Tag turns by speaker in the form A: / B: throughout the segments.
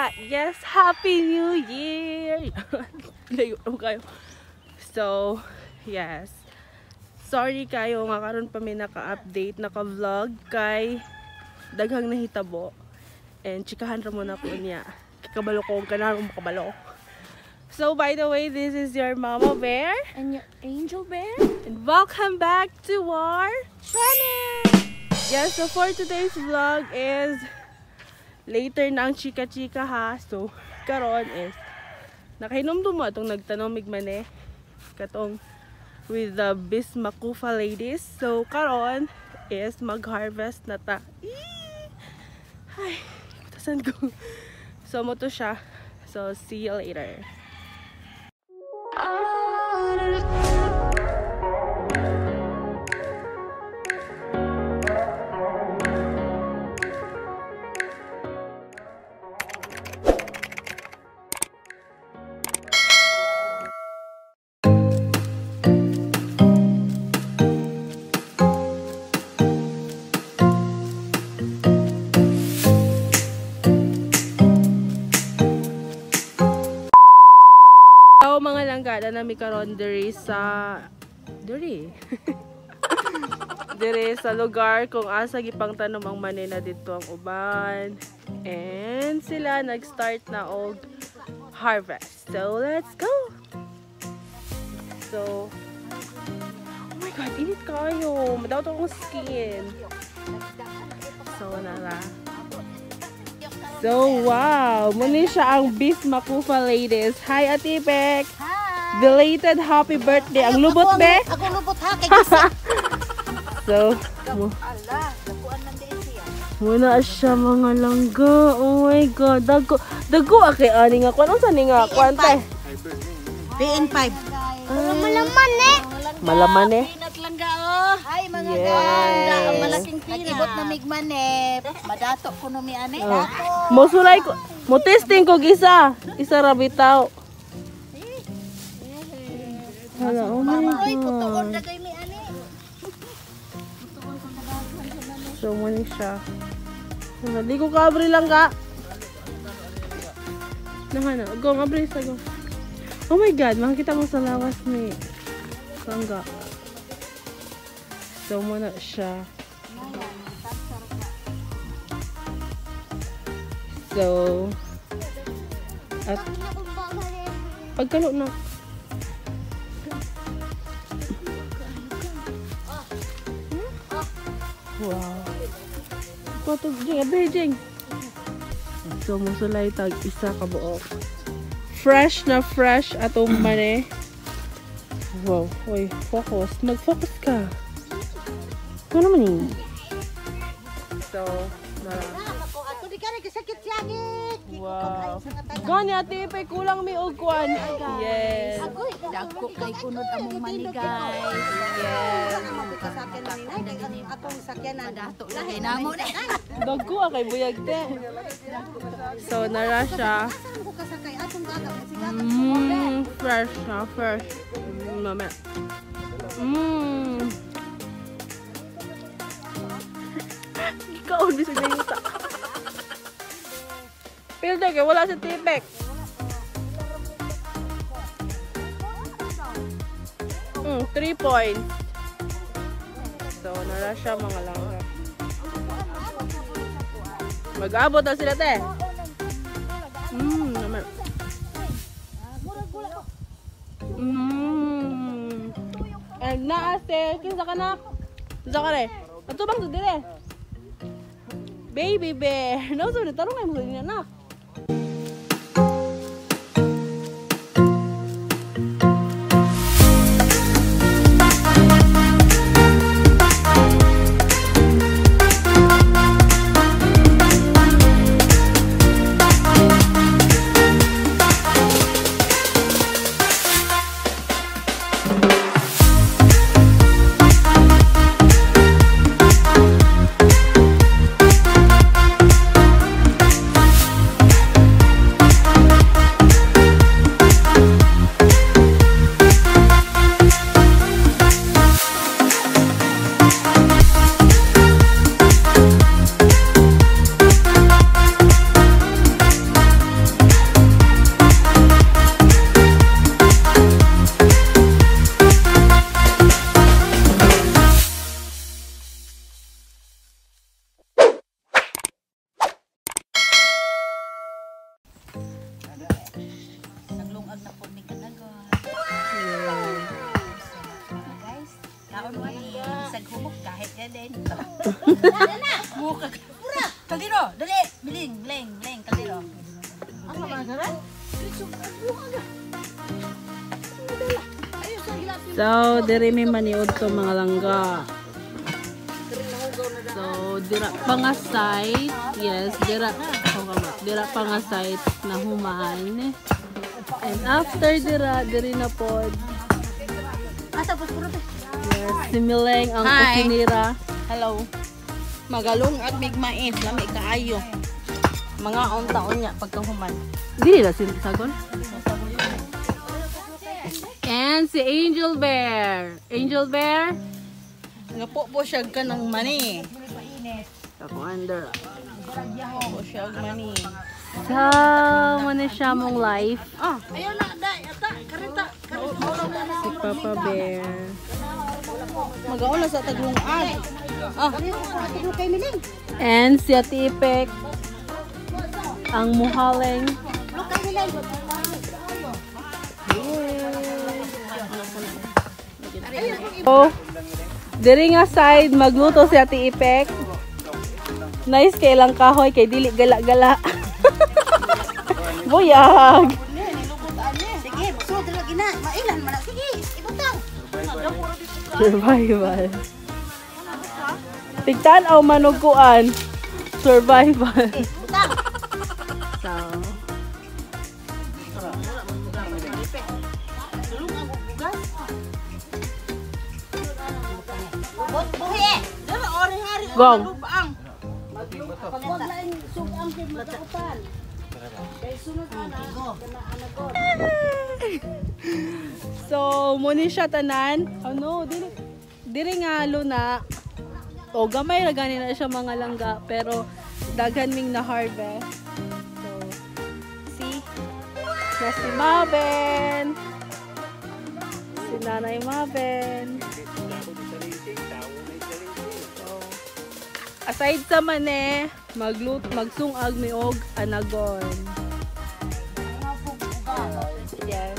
A: Langga. Yes, Happy New Year! So, yes. Sorry kayo, nga karon pa may naka-update, naka-vlog kay daghang nahitabo. And chikahan ra mo na ko niya. Kikabalo ko, kanang makabalo. So, by the way, this is your Mama Bear.
B: And your Angel Bear.
A: And welcome back to our channel! Yes, so for today's vlog is later na ang chika-chika ha. So, karon is nakainom mo itong nagtanong migmane katong with the Bismakufa ladies. So, karon is mag-harvest na ta. Ay, tasan ko. So, mo to siya. So, see you later. Mga langga na nami karon diri sa diri sa lugar kung asa gipang tanom ang manina dito ang uban, and sila nag-start na og harvest. So let's go. So, oh my god, init kayo, madaw to akong skin. So nala. So, wow! Muna siya ang Bismakufa ladies. Hi, Ate Pek!
B: Hi!
A: Belated happy birthday! Ang lubot, be?
B: Ako lubot ha, kay Gisa!
A: So, muna siya mga langga. Oh my god! Dago akay ani nga. Anong sani nga? Kwante?
B: PN5. Malaman eh!
A: Malaman eh?
B: Langga oh! Hi mga ganda! Ang malaking pina. Nag-ibot na migman eh. Madato ko numi ane.
A: Mo sulay ko. Mo testing ko gisa. Isa ra bitaw. Hala, oh my god. So, muna siya. Di ko ka-abri lang ka. Nahana. Go, abri sa go. Oh my god, makikita mo sa lawas ni Langga. So, muna siya. So, at pagkalo na. Wow. Patog ding, abijing. So, musulay tag isa ka buok. Fresh na fresh atong mane. Wow, oy, focus. Mag-focus ka. Ano naman yun? So, wow. Gani ate, pay kulang may ugkuan. Yes.
B: Dagko kay kunod among money guys.
A: Yes.
B: Atong sakyanan dato lagi namo ni.
A: Dagko kay buyag te. So, nara siya. Fresh na, fresh. Mama. Ikaw, di sa gayuta. Filter kaya wala sa tipek. 3 points. So, nara siya mga langga. Mag-abot na sila, te. Naman. And naase, kinsa ka na? Kinsa ka rin? Ato bang sa dire? Baby bear. No, so tarong ay mo din na.
B: sa humok kahit din. Buka. Pura, kaldero, dali. Biling, kaldero. Ano ba na?
A: So, diri may maniod to mga langga. So, dira pa nga site. Yes, dira pa nga site na human. And after diri na pod. Yes, simileng ang kusinira.
C: Hello. Magalong at migmais, lami kaayo. Mga taon niya pagkahuman.
A: Dili na sagon. And si Angel Bear. Angel Bear.
C: Nga po siya ka ng mani.
A: Ako under.
C: Po siya mani.
A: So, muna siya mong life.
B: Ayun na, ata, karita.
A: Si Papa Bear.
C: Magauna sa taglungan.
A: And si Ate Ipek. Ang muhaleng. So, diri nga side magluto si Ate Ipek. Nice kay lang kahoy kay dili gala-gala. Buyag.
B: Sige, so dala gina, mailan man. Sige, ibutang.
A: Survival. Tigtanaw manuguan. Survival. So, gong. So, muni siya tanan. Ano, diri nga luna. O, gamay na gani na siya mga langga. Pero, daghan ming na-harvest. So, see? Si Maben. Si Nanay Maben. So, aside sa mane, magsungag mi og anagon. Yes.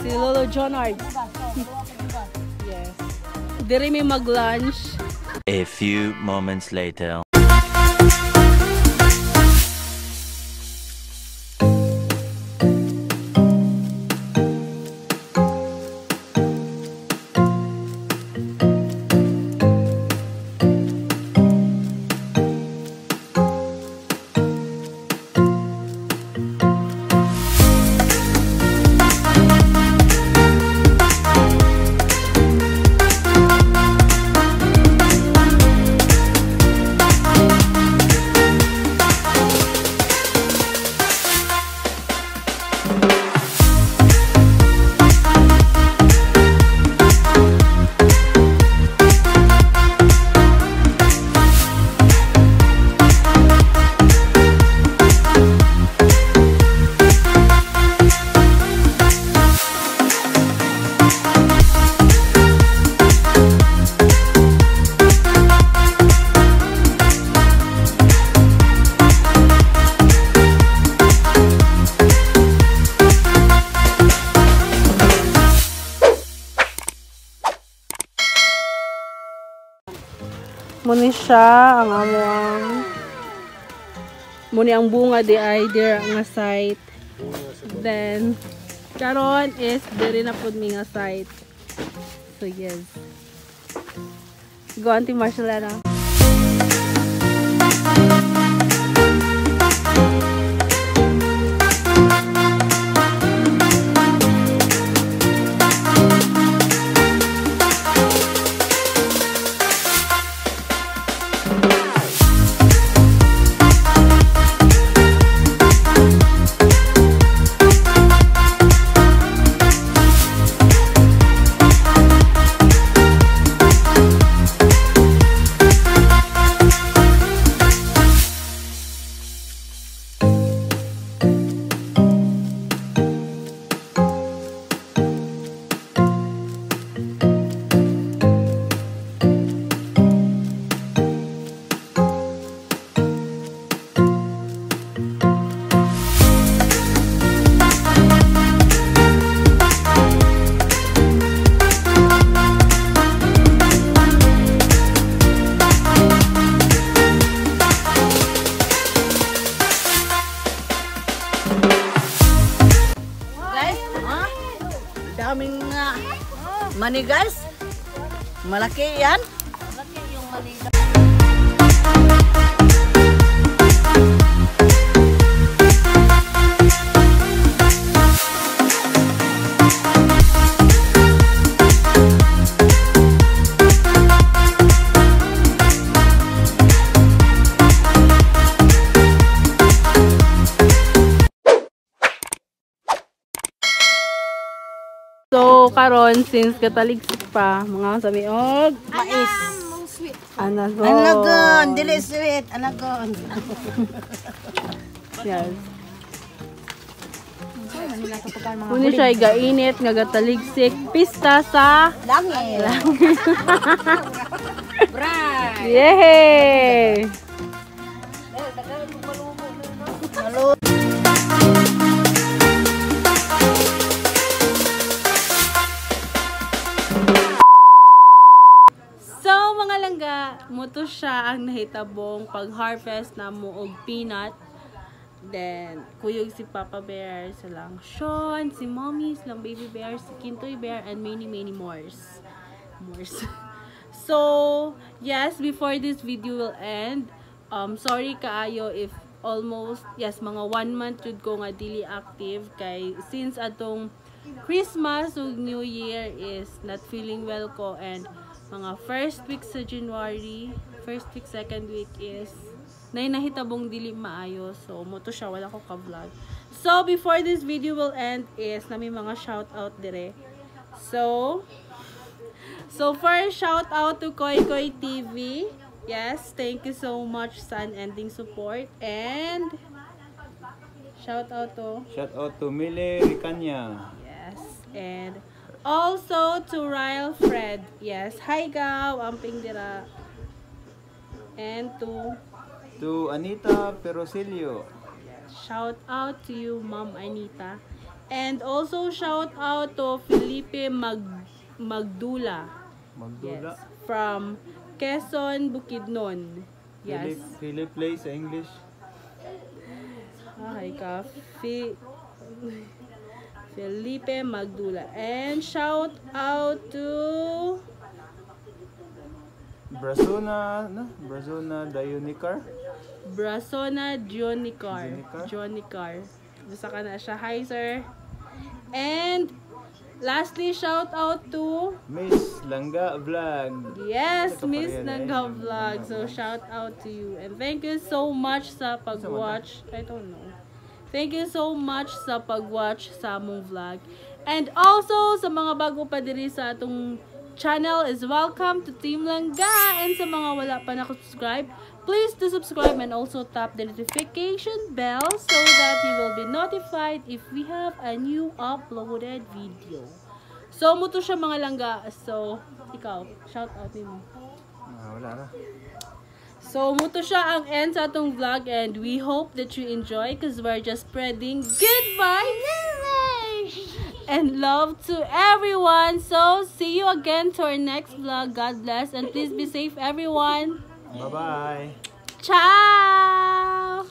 A: Si Lolo Jonard. Yes. Diri mi mag-lunch.
D: A few moments later.
A: Muni siya ang muni ang bunga di ay dir nga site. Then karon is diri na pud mi nga site. So yes. Go Auntie Marcelana.
C: Mani guys. Malaki yan. Malaki yung mani.
A: So, karon since kataligsik pa, mga samiog, mais. Anagon.
C: Anagon, dili sweet, anagon.
A: Yes. Kuni siya gainit nga gataligsik pista sa
C: Langit.
B: Bright.
A: Yay!
C: Malo.
A: So, mga langga, muto siya ang nahitabong pag-harvest na mo og peanut. Then, kuyog si Papa Bear, silang Sean, si Mommy, silang Baby Bear, si Kintoy Bear, and many mores. So, yes, before this video will end, sorry kaayo if almost, yes, mga 1 month jud ko nga dili active kay since atong Christmas ug New Year is not feeling well ko, and mga first week sa January, first week, second week is nahitabong dili maayo. So, mo to siya, wala ko ka-vlog. So, before this video will end is nami mga shout out dire. So first shout out to Koy Koy TV. Yes, thank you so much sa unending support. And shout out to
E: Mile Ricanya.
A: yes, and also to Ryle Fred. Yes, hi gaw, amping dira. And
E: To Anita Perosilio.
A: shout out to you, Ma'am Anita. And also shout out to Felipe Magdula.
E: Magdula.
A: Yes, from Quezon, Bukidnon. Yes.
E: Philip Play sa English.
A: Hi ka. Felipe Magdula. And shout out to
E: Brazona Dionicar.
A: Brasona Jonicar. Basta ka na siya. Hi, sir. And lastly, shout out to
E: Miss Langga Vlog.
A: yes,
E: Ano ka pa
A: Miss
E: rin,
A: Langga
E: eh?
A: Vlog. So, shout out to you. And thank you so much sa pag-watch. I don't know. Thank you so much sa pag-watch sa among vlog. And also, sa mga bago pa diri sa atong channel is welcome to Team Langga. And sa mga wala pa nakasubscribe, please do subscribe and also tap the notification bell so that you will be notified if we have a new uploaded video. So, muto siya mga langga. So, ikaw, shout out mo.
E: Wala na.
A: So, muto siya ang end sa atong vlog, and we hope that you enjoy because we're just spreading good vibes and love to everyone. So, see you again to our next vlog. God bless, and please be safe, everyone.
E: Bye-bye.
A: Ciao!